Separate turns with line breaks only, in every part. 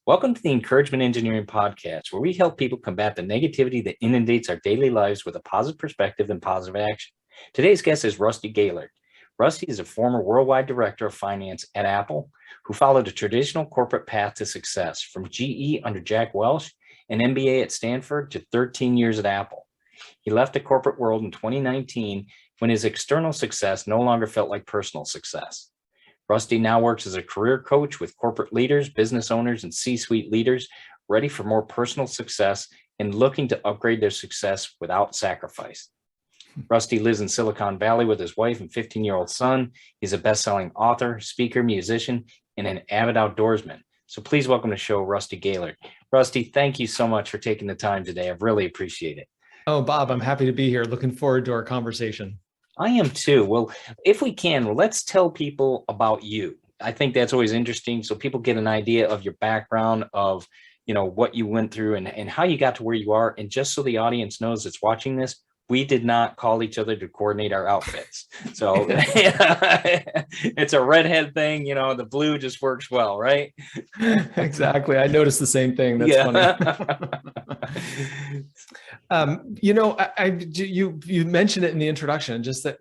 Welcome to the Encouragement Engineering Podcast, where we help people combat the negativity that inundates our daily lives with a positive perspective and positive action. Today's guest is Rusty Gaillard. Rusty is a former worldwide director of finance at Apple, who followed a traditional corporate path to success from GE under Jack Welch, an MBA at Stanford, to 13 years at Apple. He left the corporate world in 2019 when his external success no longer felt like personal success. Rusty now works as a career coach with corporate leaders, business owners, and C-suite leaders ready for more personal success and looking to upgrade their success without sacrifice. Rusty lives in Silicon Valley with his wife and 15-year-old son. He's a best-selling author, speaker, musician, and an avid outdoorsman. So please welcome to the show, Rusty Gaillard. Rusty, thank you so much for taking the time today. I really appreciate it.
Oh, Bob, I'm happy to be here. Looking forward to our conversation.
I am too. Well, if we can, let's tell people about you. I think that's always interesting. So people get an idea of your background, of, what you went through and how you got to where you are. And just so the audience knows that's watching this, we did not call each other to coordinate our outfits. So it's a redhead thing. The blue just works well, right?
Exactly. I noticed the same thing. That's funny. You mentioned it in the introduction, just that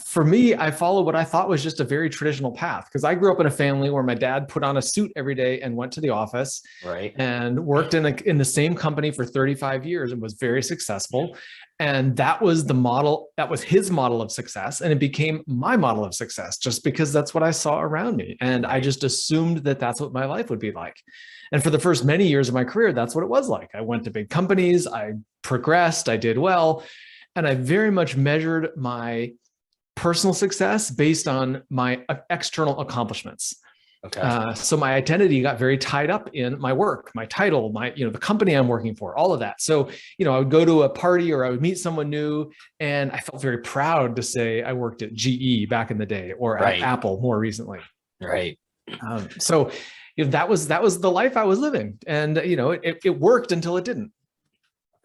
for me, I followed what I thought was just a very traditional path, because I grew up in a family where my dad put on a suit every day and went to the office,
right,
and worked in the same company for 35 years and was very successful. And that was the model, that was his model of success. And it became my model of success just because that's what I saw around me. And I just assumed that that's what my life would be like. And for the first many years of my career, that's what it was like. I went to big companies, I progressed, I did well, and I very much measured my personal success based on my external accomplishments.
Okay.
So my identity got very tied up in my work, my title, the company I'm working for, all of that. So, I would go to a party or I would meet someone new, and I felt very proud to say I worked at GE back in the day, or at Apple more recently.
Right.
So that was the life I was living, and it worked until it didn't.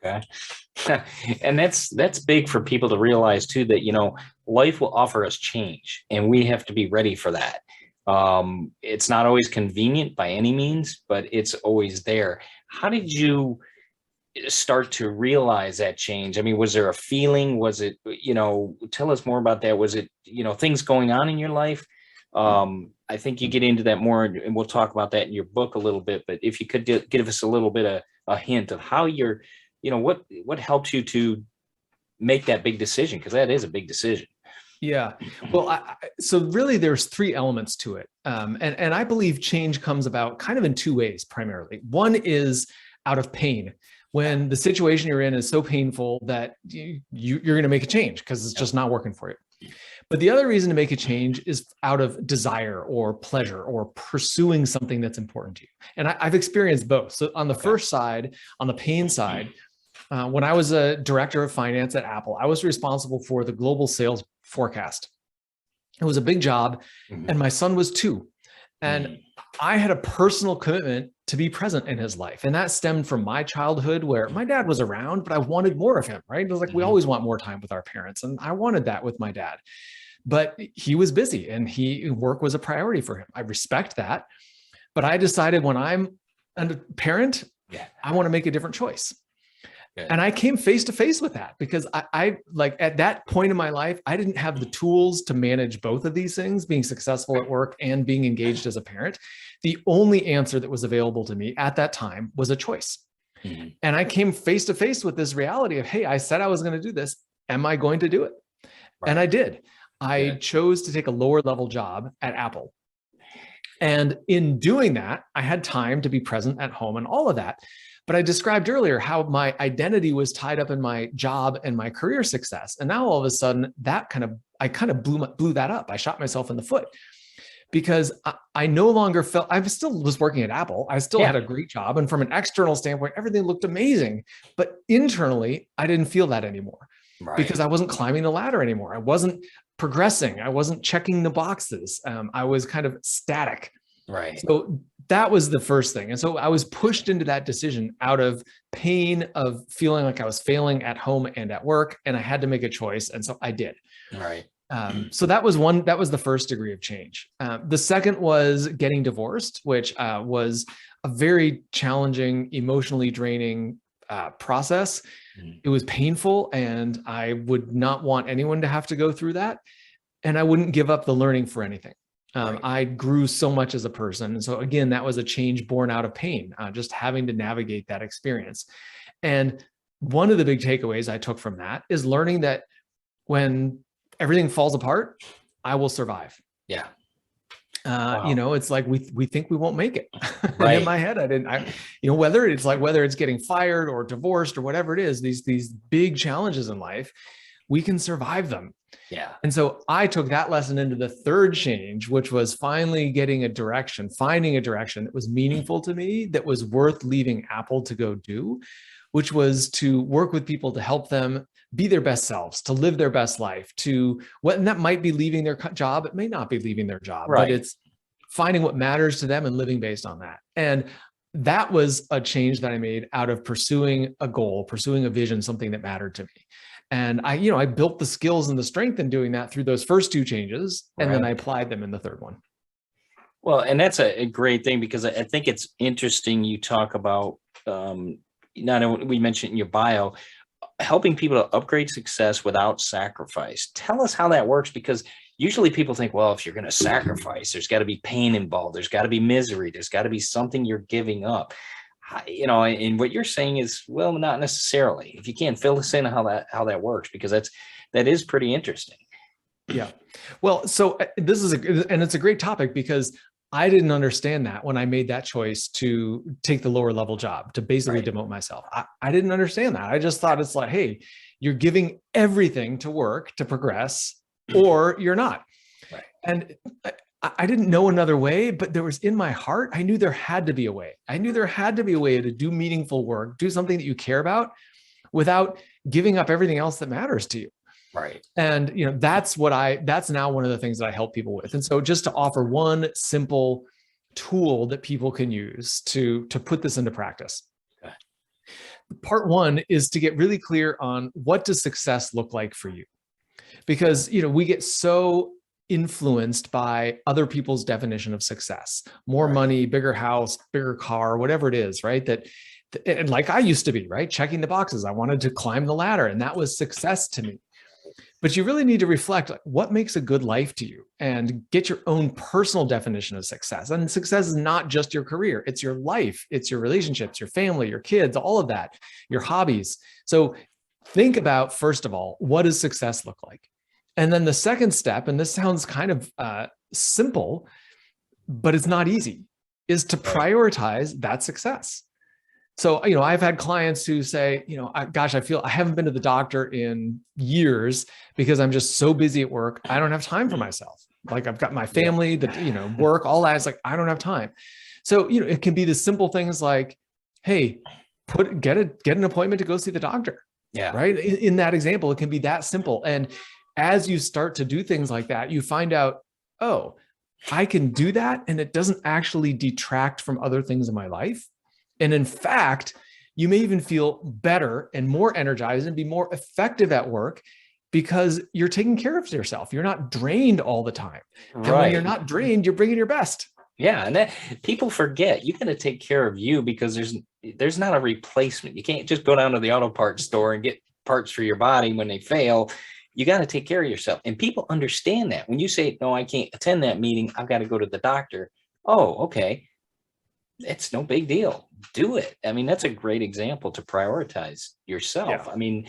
Okay. And that's big for people to realize too, that life will offer us change, and we have to be ready for that. It's not always convenient by any means, but it's always there. How did you start to realize that change? I mean, was there a feeling? Was it, tell us more about that. Was it, things going on in your life? I think you get into that more, and we'll talk about that in your book a little bit, but if you could give us a little bit of a hint of how you're, what helped you to make that big decision? Because that is a big decision.
Yeah. Well, so really there's three elements to it. And I believe change comes about kind of in two ways, primarily. One is out of pain. When the situation you're in is so painful that you're going to make a change because it's just not working for you. But the other reason to make a change is out of desire or pleasure or pursuing something that's important to you. And I've experienced both. So on the first side, on the pain side, when I was a director of finance at Apple, I was responsible for the global sales forecast. It was a big job, and my son was 2. And I had a personal commitment to be present in his life. And that stemmed from my childhood, where my dad was around, but I wanted more of him, right? It was like, we always want more time with our parents. And I wanted that with my dad, but he was busy and work was a priority for him. I respect that. But I decided when I'm a parent, I want to make a different choice. Good. And I came face to face with that because I like at that point in my life, I didn't have the tools to manage both of these things, being successful at work and being engaged as a parent. The only answer that was available to me at that time was a choice. And I came face to face with this reality of, hey, I said I was going to do this. Am I going to do it? Right. And I did. I chose to take a lower level job at Apple. And in doing that, I had time to be present at home and all of that. But I described earlier how my identity was tied up in my job and my career success. And now all of a sudden I kind of blew that up. I shot myself in the foot because I no longer felt, I still was working at Apple. I still had a great job. And from an external standpoint, everything looked amazing. But internally, I didn't feel that anymore because I wasn't climbing the ladder anymore. I wasn't progressing. I wasn't checking the boxes. I was kind of static.
Right.
So that was the first thing. And so I was pushed into that decision out of pain of feeling like I was failing at home and at work, and I had to make a choice. And so I did.
Right.
So that was the first degree of change. The second was getting divorced, which was a very challenging, emotionally draining process. It was painful, and I would not want anyone to have to go through that. And I wouldn't give up the learning for anything. I grew so much as a person. And so again, that was a change born out of pain, just having to navigate that experience. And one of the big takeaways I took from that is learning that when everything falls apart, I will survive.
Yeah.
Wow. You know, it's like we think we won't make it.
Right.
In my head, whether it's getting fired or divorced or whatever it is, these big challenges in life, we can survive them.
Yeah.
And so I took that lesson into the third change, which was finally finding a direction that was meaningful to me, that was worth leaving Apple to go do, which was to work with people to help them be their best selves, to live their best life, and that might be leaving their job. It may not be leaving their job, but it's finding what matters to them and living based on that. And that was a change that I made out of pursuing a goal, pursuing a vision, something that mattered to me. And I built the skills and the strength in doing that through those first two changes. And then I applied them in the third one.
Well, and that's a great thing, because I think it's interesting. You talk about, we mentioned in your bio, helping people to upgrade success without sacrifice. Tell us how that works, because usually people think, well, if you're going to sacrifice, there's got to be pain involved. There's got to be misery. There's got to be something you're giving up. And what you're saying is, well, not necessarily. If you can fill us in how that works, because that is pretty interesting.
Yeah. Well, so it's a great topic, because I didn't understand that when I made that choice to take the lower level job, to basically demote myself. I didn't understand that. I just thought it's like, hey, you're giving everything to work to progress, or you're not. Right. And I didn't know another way, but there was in my heart, I knew there had to be a way. I knew there had to be a way to do meaningful work, do something that you care about without giving up everything else that matters to you.
Right.
And, that's now one of the things that I help people with. And so just to offer one simple tool that people can use to put this into practice. Okay. Part one is to get really clear on, what does success look like for you? Because, we get so influenced by other people's definition of success, more money, bigger house, bigger car, whatever it is, right? And like I used to be, right? Checking the boxes. I wanted to climb the ladder, and that was success to me. But you really need to reflect, like, what makes a good life to you, and get your own personal definition of success. And success is not just your career. It's your life. It's your relationships, your family, your kids, all of that, your hobbies. So think about, first of all, what does success look like? And then the second step, and this sounds kind of simple, but it's not easy, is to prioritize that success. So, I've had clients who say, I feel I haven't been to the doctor in years because I'm just so busy at work. I don't have time for myself. Like, I've got my family, work, all that. It's like, I don't have time. So, it can be the simple things like, hey, get an appointment to go see the doctor. Yeah. Right. In that example, it can be that simple. And as you start to do things like that, you find out, oh, I can do that, and it doesn't actually detract from other things in my life. And in fact, you may even feel better and more energized and be more effective at work, because you're taking care of yourself. You're not drained all the time. Right. And when you're not drained, you're bringing your best.
Yeah. And that people forget, you got to take care of you, because there's not a replacement. You can't just go down to the auto parts store and get parts for your body when they fail. You got to take care of yourself. And people understand that. When you say, no, I can't attend that meeting, I've got to go to the doctor. Oh, okay. It's no big deal. Do it. I mean, that's a great example to prioritize yourself. Yeah. I mean,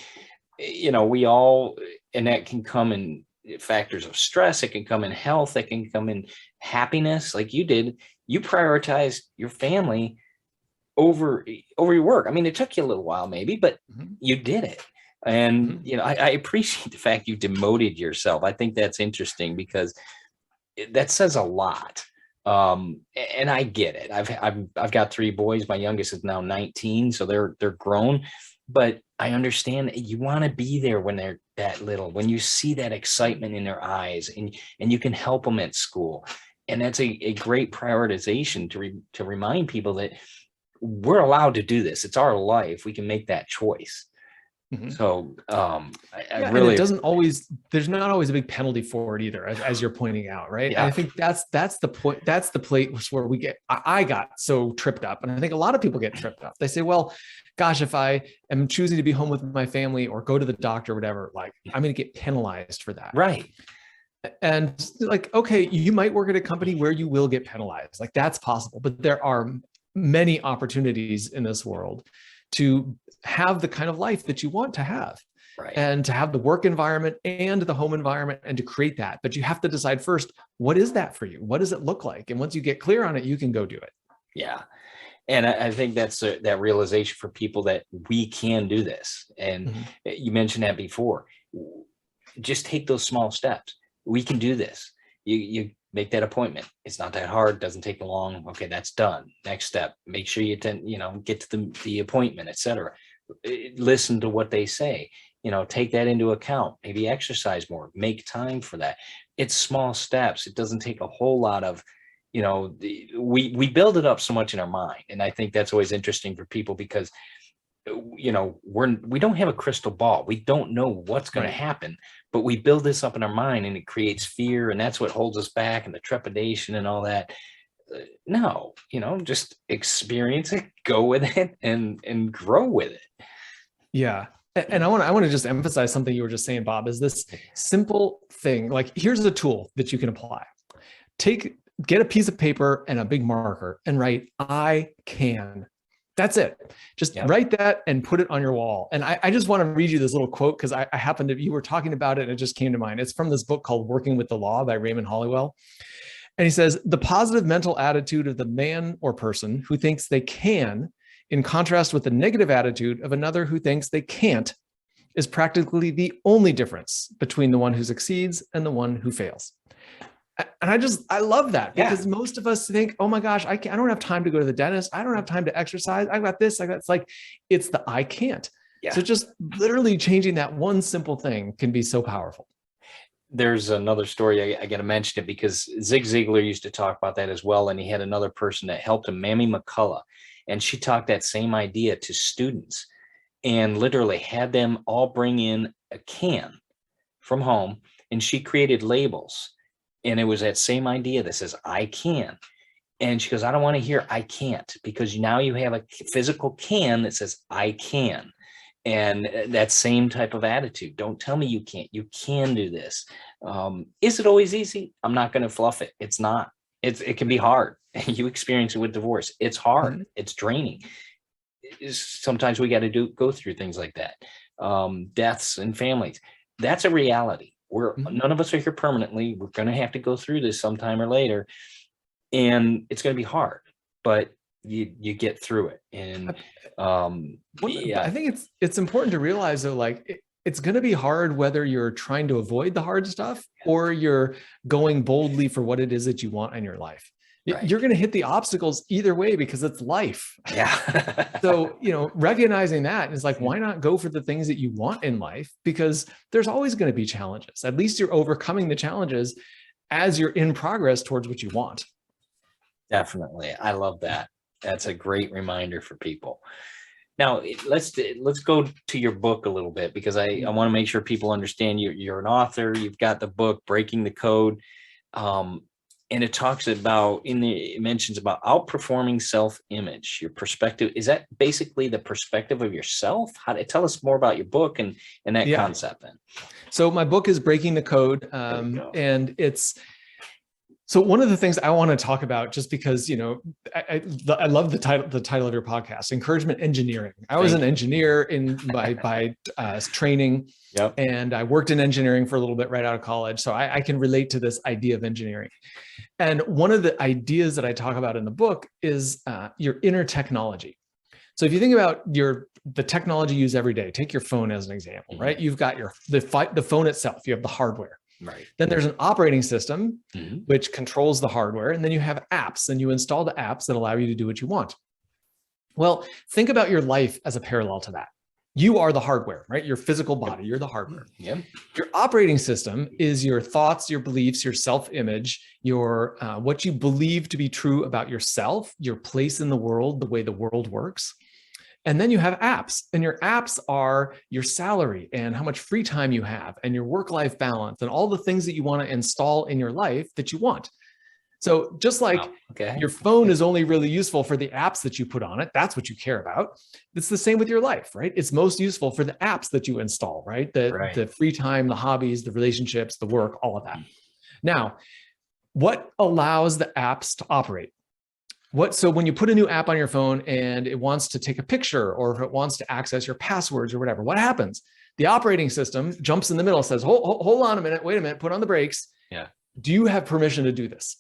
we all, and that can come in factors of stress. It can come in health. It can come in happiness. Like you did, you prioritized your family over your work. I mean, it took you a little while maybe, but you did it. And, I appreciate the fact you demoted yourself. I think that's interesting, because that says a lot. And I get it. I've got 3 boys. My youngest is now 19, so they're grown, but I understand that you want to be there when they're that little, when you see that excitement in their eyes, and you can help them at school. And that's a great prioritization to remind people that we're allowed to do this. It's our life. We can make that choice. So I
and
really,
it doesn't always, there's not always a big penalty for it either, as you're pointing out, right?
Yeah.
And I think that's the point. That's the place where I got so tripped up. And I think a lot of people get tripped up. They say, well, gosh, if I am choosing to be home with my family or go to the doctor or whatever, like I'm going to get penalized for that.
right.
And like, okay, you might work at a company where you will get penalized. Like that's possible, but there are many opportunities in this world to have the kind of life that you want to have.
Right.
And to have the work environment and the home environment and to create that. But you have to decide first, what is that for you? What does it look like? And once you get clear on it, you can go do it.
Yeah. And I think that's that realization for people that we can do this. And you mentioned that before. Just take those small steps. We can do this. You make that appointment. It's not that hard. Doesn't take long. Okay, that's done. Next step. Make sure you get to the appointment, etc. Listen to what they say. Take that into account. Maybe exercise more. Make time for that. It's small steps. It doesn't take a whole lot of, we build it up so much in our mind, and I think that's always interesting for people because we don't have a crystal ball. We don't know what's going to happen, but we build this up in our mind and it creates fear, and that's what holds us back, and the trepidation and all that. No, just experience it, go with it, and grow with it.
Yeah. And I want to just emphasize something you were just saying, Bob, is this simple thing. Like, here's a tool that you can apply. Get a piece of paper and a big marker and write, I can. That's it. Just write that and put it on your wall. And I just want to read you this little quote because you were talking about it and it just came to mind. It's from this book called Working with the Law by Raymond Hollowell. And he says, the positive mental attitude of the man or person who thinks they can, in contrast with the negative attitude of another who thinks they can't, is practically the only difference between the one who succeeds and the one who fails. And I love that because most of us think, oh my gosh, I don't have time to go to the dentist. I don't have time to exercise. I got this. It's the I can't. Yeah. So just literally changing that one simple thing can be so powerful.
There's another story. I got to mention it because Zig Ziglar used to talk about that as well. And he had another person that helped him, Mamie McCullough. And she talked that same idea to students and literally had them all bring in a can from home. And she created labels. And it was that same idea that says, I can. And she goes, I don't want to hear I can't, because now you have a physical can that says I can. And that same type of attitude. Don't tell me you can't. You can do this. Is it always easy? I'm not going to fluff it. It's not. It can be hard. You experience it with divorce. It's hard. It's draining. Sometimes we got to go through things like that. Deaths in families. That's a reality. None of us are here permanently. We're going to have to go through this sometime or later, and it's going to be hard, but you get through it. And
I think it's important to realize though, like it's going to be hard whether you're trying to avoid the hard stuff or you're going boldly for what it is that you want in your life. Right. You're going to hit the obstacles either way because it's life.
Yeah.
So, recognizing that is like, why not go for the things that you want in life? Because there's always going to be challenges. At least you're overcoming the challenges as you're in progress towards what you want.
Definitely. I love that. That's a great reminder for people. Now, let's go to your book a little bit, because I want to make sure people understand you're an author. You've got the book, Breaking the Code. And it talks about, it mentions about outperforming self-image, your perspective. Is that basically the perspective of yourself? Tell us more about your book and that concept then.
So my book is Breaking the Code. And so one of the things I want to talk about, just because, I love the title of your podcast, Encouragement Engineering. I was an engineer by training. Yep. And I worked in engineering for a little bit right out of college. So I can relate to this idea of engineering. And one of the ideas that I talk about in the book is your inner technology. So if you think about the technology you use every day, take your phone as an example, right? You've got the phone itself, you have the hardware. Right. Then there's an operating system, which controls the hardware. And then you have apps, and you install the apps that allow you to do what you want. Well, think about your life as a parallel to that. You are the hardware, right? Your physical body, you're the hardware. Yep. Your operating system is your thoughts, your beliefs, your self-image, your what you believe to be true about yourself, your place in the world, the way the world works. And then you have apps, and your apps are your salary and how much free time you have and your work-life balance and all the things that you want to install in your life that you want. So just like your phone is only really useful for the apps that you put on it, that's what you care about. It's the same with your life, right? It's most useful for the apps that you install, right? The free time, the hobbies, the relationships, the work, all of that. Now, what allows the apps to operate? So when you put a new app on your phone and it wants to take a picture, or if it wants to access your passwords or whatever, what happens? The operating system jumps in the middle, says, hold on a minute, wait a minute, put on the brakes.
Yeah.
Do you have permission to do this?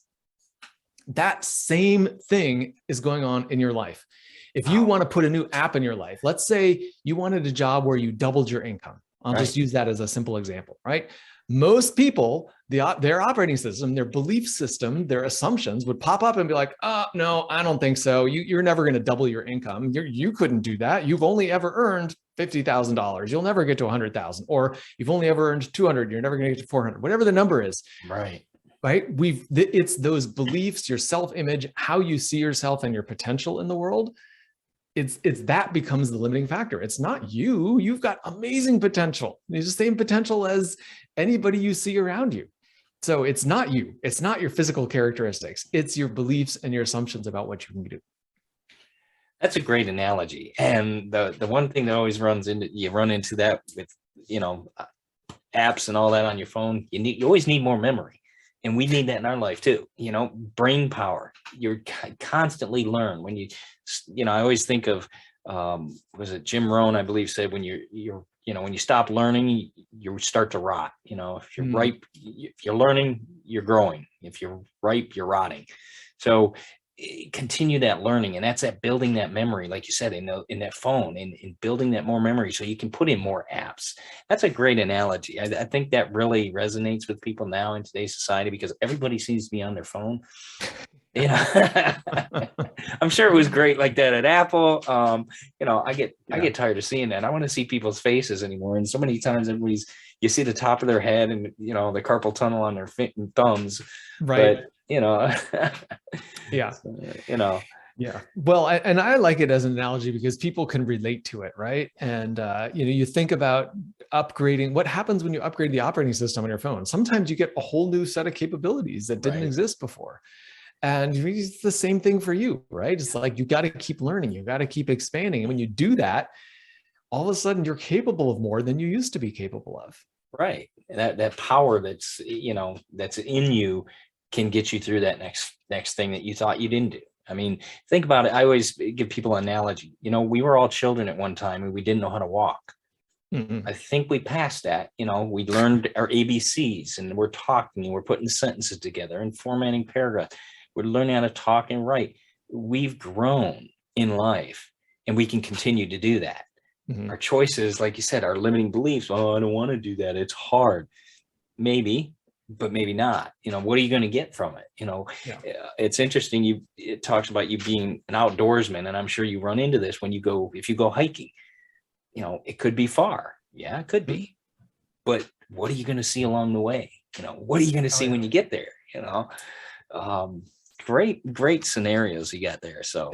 That same thing is going on in your life. If you want to put a new app in your life, let's say you wanted a job where you doubled your income. I'll just use that as a simple example, right? Most people, their operating system, their belief system, their assumptions would pop up and be like, oh, no, I don't think so. You're never going to double your income. You couldn't do that. You've only ever earned $50,000. You'll never get to 100,000, or you've only ever earned 200. You're never going to get to 400, whatever the number is.
Right.
It's those beliefs, your self-image, how you see yourself and your potential in the world. It's that becomes the limiting factor. It's not you. You've got amazing potential. It's the same potential as anybody you see around you. So it's not you. It's not your physical characteristics. It's your beliefs and your assumptions about what you can do.
That's a great analogy. And the one thing that always run into that with, apps and all that on your phone, you always need more memory. And we need that in our life too, brain power. You're constantly learn when I always think of, was it Jim Rohn, I believe, said when when you stop learning, you start to rot. If you're ripe, if you're learning, you're growing. If you're ripe, you're rotting. So continue that learning, and that's that building that memory, like you said, in that phone, in building that more memory so you can put in more apps. That's a great analogy. I think that really resonates with people now in today's society, because everybody seems to be on their phone. I'm sure it was great like that at Apple. I get tired of seeing that. I want to see people's faces anymore. And so many times you see the top of their head and the carpal tunnel on their thumbs,
right?
But,
yeah. Yeah. Well, and I like it as an analogy because people can relate to it, right? And, you think about upgrading. What happens when you upgrade the operating system on your phone? Sometimes you get a whole new set of capabilities that didn't exist before. And it's the same thing for you, right? It's like, you got to keep learning. You got to keep expanding. And when you do that, all of a sudden you're capable of more than you used to be capable of.
Right. That power that's in you can get you through that next thing that you thought you didn't do. I mean, think about it. I always give people an analogy. We were all children at one time and we didn't know how to walk. I think we passed that. We learned our ABCs and we're talking and we're putting sentences together and formatting paragraphs. We're learning how to talk and write. We've grown in life and we can continue to do that. Our choices, like you said, our limiting beliefs. Oh, I don't want to do that. It's hard. Maybe, but maybe not. What are you going to get from it? It's interesting. It talks about you being an outdoorsman, and I'm sure you run into this if you go hiking. It could be far. Yeah, it could be. But what are you going to see along the way? What are you going to see when you get there? Great scenarios you got there. So,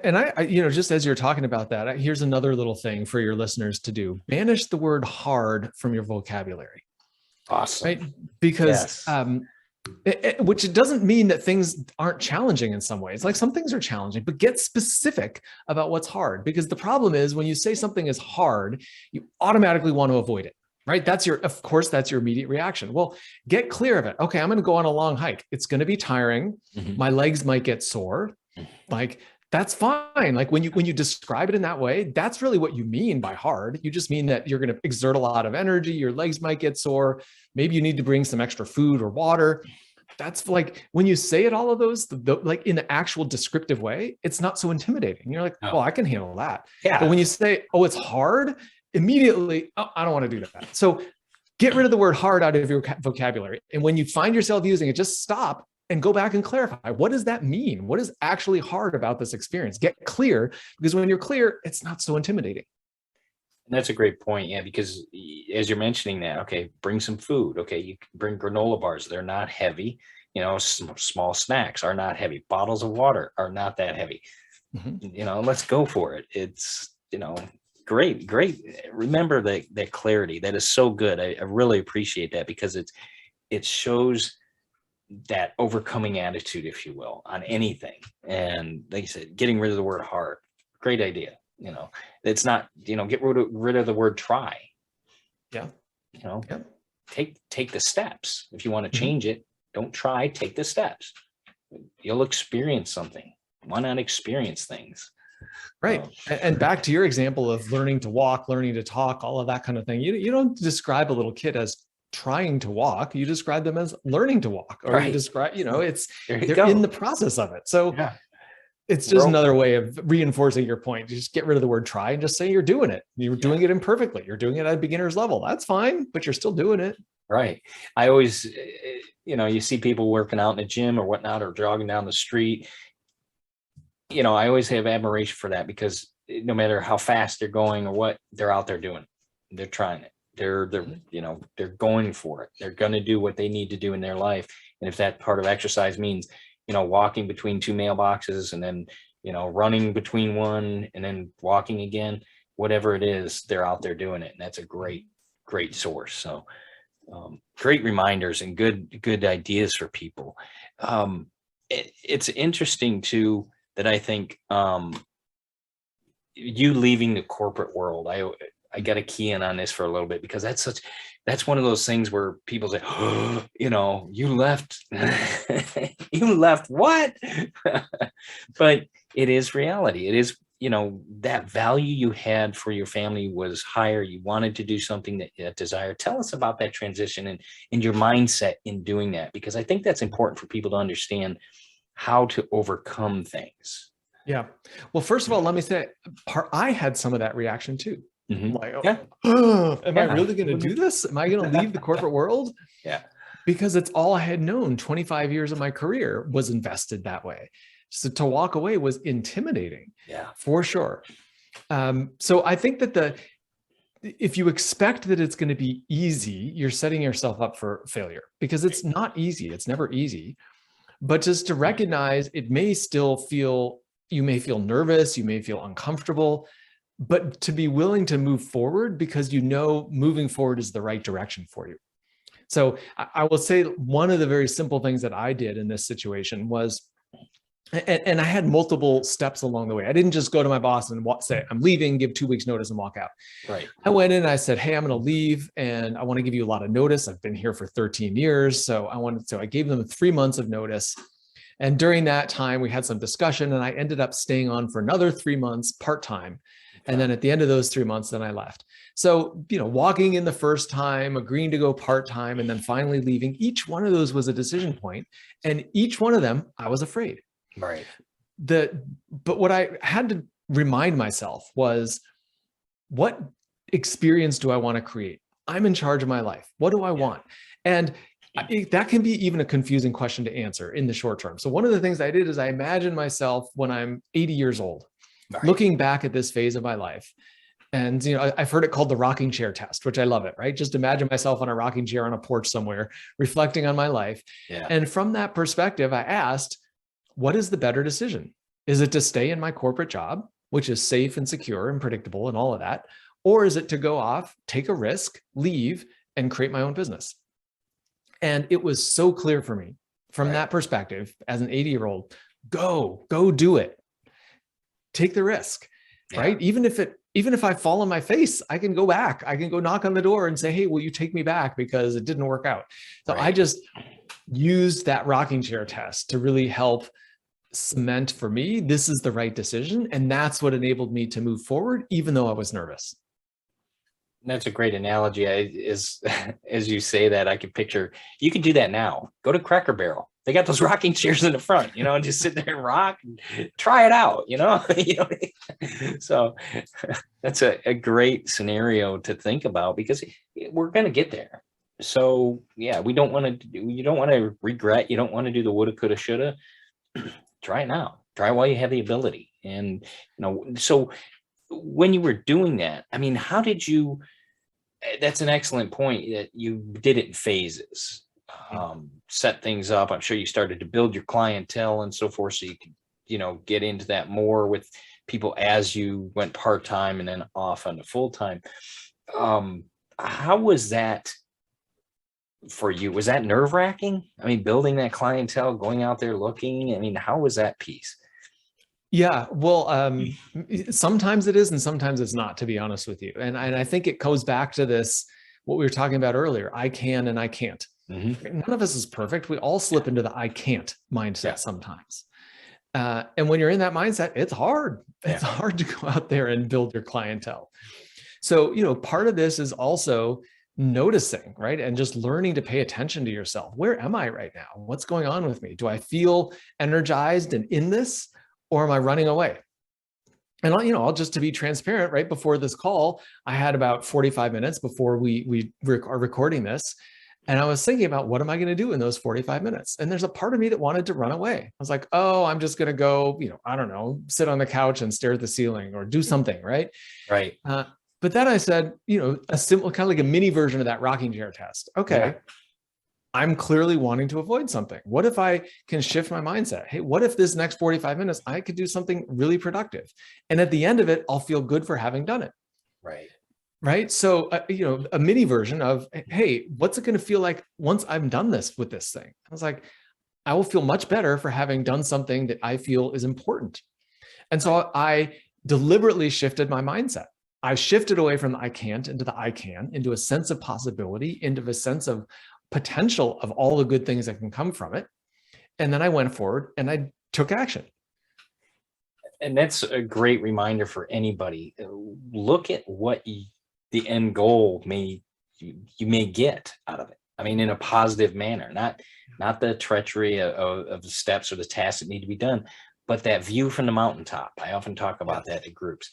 and I just as you're talking about that, here's another little thing for your listeners to do: banish the word hard from your vocabulary.
Awesome.
Right? Because, which it doesn't mean that things aren't challenging in some ways. Like, some things are challenging, but get specific about what's hard. Because the problem is when you say something is hard, you automatically want to avoid it. Right? That's your immediate reaction. Well, get clear of it. Okay, I'm going to go on a long hike. It's going to be tiring. My legs might get sore. Like, that's fine. Like, when you describe it in that way, that's really what you mean by hard. You just mean that you're going to exert a lot of energy. Your legs might get sore. Maybe you need to bring some extra food or water. That's like, when you say it, all of those, like in the actual descriptive way, it's not so intimidating. You're like, oh, I can handle that. Yeah. But when you say, oh, it's hard, immediately, oh, I don't want to do that. So get rid of the word hard out of your vocabulary. And when you find yourself using it, just stop and go back and clarify. What does that mean? What is actually hard about this experience? Get clear, because when you're clear, it's not so intimidating.
And that's a great point. Yeah, because as you're mentioning that, okay, bring some food. Okay, you can bring granola bars. They're not heavy. Small snacks are not heavy. Bottles of water are not that heavy. Let's go for it. It's great. Remember that clarity. That is so good. I really appreciate that, because it shows that overcoming attitude, if you will, on anything. And like you said, getting rid of the word hard, great idea. It's not, get rid of the word try.
Yeah.
Yeah. Take the steps. If you want to change it, don't try, take the steps. You'll experience something. Why not experience things?
Right. And back to your example of learning to walk, learning to talk, all of that kind of thing. You don't describe a little kid as trying to walk. You describe them as learning to walk, or you describe, they're in the process of it. So it's just another way of reinforcing your point. You just get rid of the word try and just say you're doing it. You're doing it imperfectly. You're doing it at a beginner's level. That's fine, but you're still doing it.
Right. I always, you see people working out in the gym or whatnot, or jogging down the street. I always have admiration for that, because no matter how fast they're going or what, they're out there doing it. They're trying it. They're going for it. They're going to do what they need to do in their life. And if that part of exercise means, walking between two mailboxes, and then, running between one, and then walking again, whatever it is, they're out there doing it. And that's a great source. So great reminders and good ideas for people. It's interesting too, that I think you leaving the corporate world, I got to key in on this for a little bit, because that's one of those things where people say, oh, you left, you left what? But it is reality. It is, that value you had for your family was higher. You wanted to do something that desire. Tell us about that transition and your mindset in doing that, because I think that's important for people to understand how to overcome things.
Yeah. Well, first of all, let me say, I had some of that reaction too. Like, am I really going to do this? Am I going to leave the corporate world?
Yeah.
Because it's all I had known. 25 years of my career was invested that way. So to walk away was intimidating.
Yeah,
for sure. So I think that if you expect that it's going to be easy, you're setting yourself up for failure, because it's not easy. It's never easy. But just to recognize, it may still feel, you may feel nervous, you may feel uncomfortable, but to be willing to move forward, because moving forward is the right direction for you. So I will say, one of the very simple things that I did in this situation was, and I had multiple steps along the way. I didn't just go to my boss and say, I'm leaving, give 2 weeks notice and walk out.
Right.
I went in and I said, hey, I'm going to leave, and I want to give you a lot of notice. I've been here for 13 years. So I gave them 3 months of notice. And during that time, we had some discussion, and I ended up staying on for another 3 months part-time. And then at the end of those 3 months, then I left. So, walking in the first time, agreeing to go part-time, and then finally leaving, each one of those was a decision point. And each one of them, I was afraid.
Right.
But what I had to remind myself was, what experience do I want to create? I'm in charge of my life. What do I want? And that can be even a confusing question to answer in the short term. So one of the things I did is I imagined myself when I'm 80 years old, looking back at this phase of my life. And, I've heard it called the rocking chair test, which I love it, right? Just imagine myself on a rocking chair on a porch somewhere, reflecting on my life.
Yeah.
And from that perspective, I asked, what is the better decision? Is it to stay in my corporate job, which is safe and secure and predictable and all of that? Or is it to go off, take a risk, leave, and create my own business? And it was so clear for me from that perspective, as an 80-year-old, go do it. Take the risk, right? Even if I fall on my face, I can go back. I can go knock on the door and say, hey, will you take me back because it didn't work out? So I just used that rocking chair test to really help cement for me, this is the right decision. And that's what enabled me to move forward, even though I was nervous.
That's a great analogy. As you say that, I can picture, you can do that now. Go to Cracker Barrel. They got those rocking chairs in the front, and just sit there and rock and try it out, So that's a great scenario to think about, because we're going to get there. So yeah, you don't want to regret. You don't want to do the woulda, coulda, shoulda. Try it now. Try while you have the ability. And, so when you were doing that, how did you, that's an excellent point, that you did it in phases, set things up. I'm sure you started to build your clientele and so forth, so you could get into that more with people as you went part-time and then off on the full-time. How was that for you? Was that nerve-wracking? I mean, building that clientele, going out there looking, I mean, how was that piece?
Yeah, well, sometimes it is and sometimes it's not, to be honest with you. And I think it goes back to this, what we were talking about earlier, I can and I can't. None of us is perfect. We all slip into the I can't mindset sometimes. And when you're in that mindset, it's hard. It's hard to go out there and build your clientele. So, part of this is also noticing, right? And just learning to pay attention to yourself. Where am I right now? What's going on with me? Do I feel energized and in this, or am I running away? And I'll just, to be transparent, right before this call, I had about 45 minutes before we are recording this. And I was thinking about, what am I going to do in those 45 minutes? And there's a part of me that wanted to run away. I was like, oh, I'm just going to go, I don't know, sit on the couch and stare at the ceiling or do something. Right.
Right.
But then I said, a simple, kind of like a mini version of that rocking chair test. Okay. I'm clearly wanting to avoid something. What if I can shift my mindset? Hey, what if this next 45 minutes, I could do something really productive? And at the end of it, I'll feel good for having done it.
Right.
Right. So, a mini version of, hey, what's it going to feel like once I'm done this with this thing? I was like, I will feel much better for having done something that I feel is important. And so I deliberately shifted my mindset. I shifted away from the I can't into the I can, into a sense of possibility, into a sense of potential of all the good things that can come from it. And then I went forward and I took action.
And that's a great reminder for anybody. Look at what the end goal you may get out of it. I mean, in a positive manner, not the treachery of the steps or the tasks that need to be done, but that view from the mountaintop. I often talk about that in groups,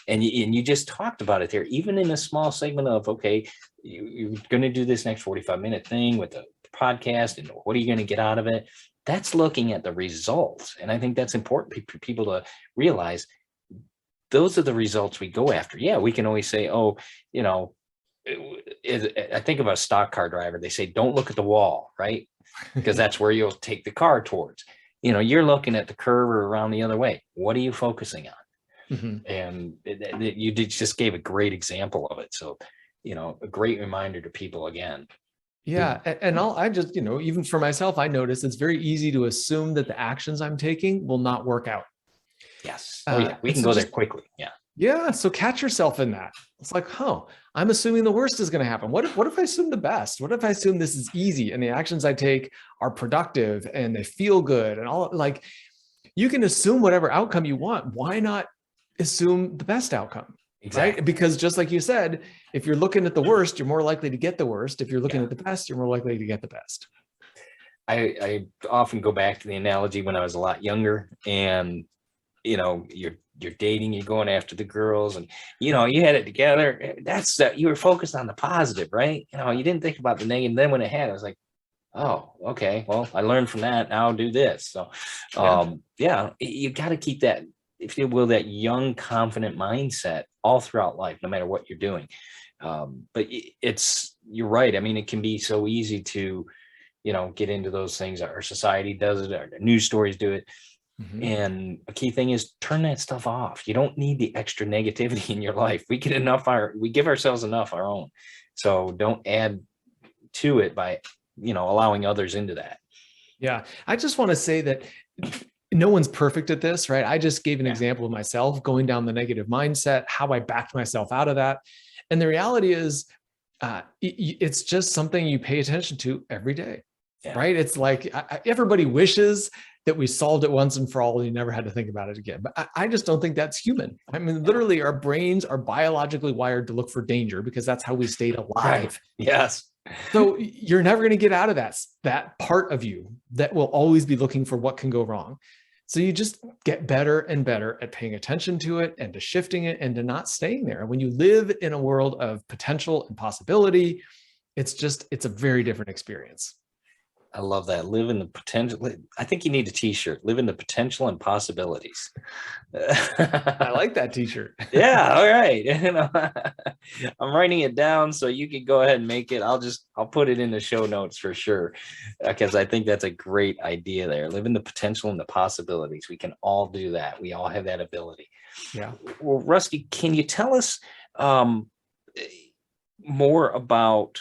and you just talked about it there, even in a small segment of, okay, you're going to do this next 45-minute thing with the podcast, and what are you going to get out of it? That's looking at the results. And I think that's important for people to realize. Those are the results we go after. Yeah, we can always say, oh, I think of a stock car driver. They say, don't look at the wall, right? Because that's where you'll take the car towards. You're looking at the curve or around the other way. What are you focusing on? And you just gave a great example of it. So, a great reminder to people again.
Yeah. And I just, even for myself, I notice it's very easy to assume that the actions I'm taking will not work out.
Yes. Oh, yeah. We can go there quickly. Yeah.
Yeah. So catch yourself in that. It's like, I'm assuming the worst is going to happen. What if I assume the best? What if I assume this is easy and the actions I take are productive and they feel good and all? Like, you can assume whatever outcome you want. Why not assume the best outcome?
Exactly.
Right? Because just like you said, if you're looking at the worst, you're more likely to get the worst. If you're looking at the best, you're more likely to get the best.
I often go back to the analogy when I was a lot younger, and you're dating, you're going after the girls, and you had it together. That's you were focused on the positive, right? You didn't think about the negative. Then when it had, I was like, oh, okay, well, I learned from that. Now I'll do this. So you got to keep that, if you will, that young, confident mindset all throughout life, no matter what you're doing. But you're right. I mean, it can be so easy to get into those things. Our society does it, our news stories do it. And a key thing is turn that stuff off. You don't need the extra negativity in your life. We give ourselves enough our own. So don't add to it by, allowing others into that.
Yeah. I just want to say that no one's perfect at this, right? I just gave an example of myself going down the negative mindset, how I backed myself out of that. And the reality is, it's just something you pay attention to every day, right? It's like everybody wishes that we solved it once and for all, and you never had to think about it again. But I just don't think that's human. I mean, literally, our brains are biologically wired to look for danger because that's how we stayed alive.
Right. Yes.
So you're never going to get out of that part of you that will always be looking for what can go wrong. So you just get better and better at paying attention to it and to shifting it and to not staying there. When you live in a world of potential and possibility, it's a very different experience.
I love that. Live in the potential. I think you need a t-shirt. Live in the potential and possibilities.
I like that t-shirt.
Yeah. All right. I'm writing it down so you can go ahead and make it. I'll put it in the show notes for sure. Because I think that's a great idea there. Live in the potential and the possibilities. We can all do that. We all have that ability.
Yeah.
Well, Rusty, can you tell us more about,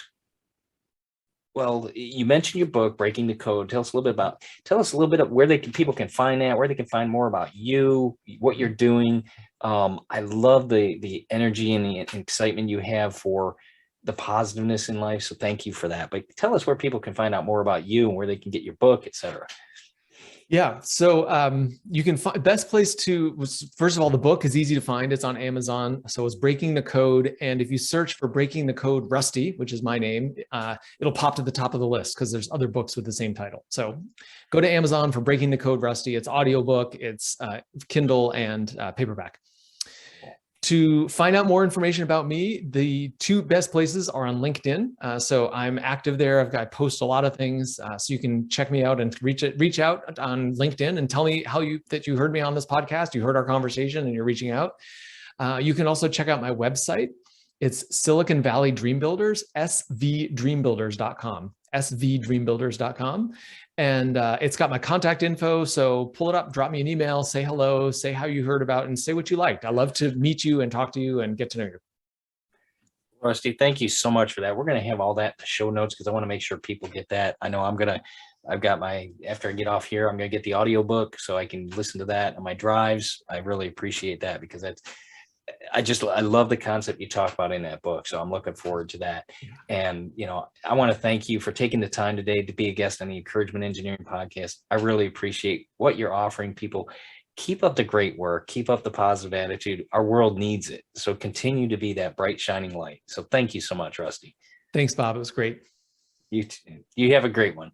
well, you mentioned your book, Breaking the Code. Tell us a little bit of where people can find that, where they can find more about you, what you're doing. I love the energy and the excitement you have for the positiveness in life. So thank you for that. But tell us where people can find out more about you and where they can get your book, etc.
Yeah. So you can find best place first of all, the book is easy to find. It's on Amazon. So it's Breaking the Code. And if you search for Breaking the Code Rusty, which is my name, it'll pop to the top of the list because there's other books with the same title. So go to Amazon for Breaking the Code Rusty. It's audiobook, it's Kindle and paperback. To find out more information about me, the two best places are on LinkedIn. So I'm active there. I post a lot of things, so you can check me out and reach out on LinkedIn and tell me that you heard me on this podcast, you heard our conversation, and you're reaching out. You can also check out my website. It's Silicon Valley Dream Builders, svdreambuilders.com, svdreambuilders.com. And it's got my contact info. So pull it up, drop me an email, say hello, say how you heard about it, and say what you liked. I love to meet you and talk to you and get to know you.
Rusty, thank you so much for that. We're going to have all that in the show notes because I want to make sure people get that. I know after I get off here, I'm going to get the audiobook so I can listen to that on my drives. I really appreciate that because I love the concept you talk about in that book. So I'm looking forward to that. And, I want to thank you for taking the time today to be a guest on the Encouragement Engineering Podcast. I really appreciate what you're offering people. Keep up the great work. Keep up the positive attitude. Our world needs it. So continue to be that bright, shining light. So thank you so much, Rusty.
Thanks, Bob. It was great.
You have a great one.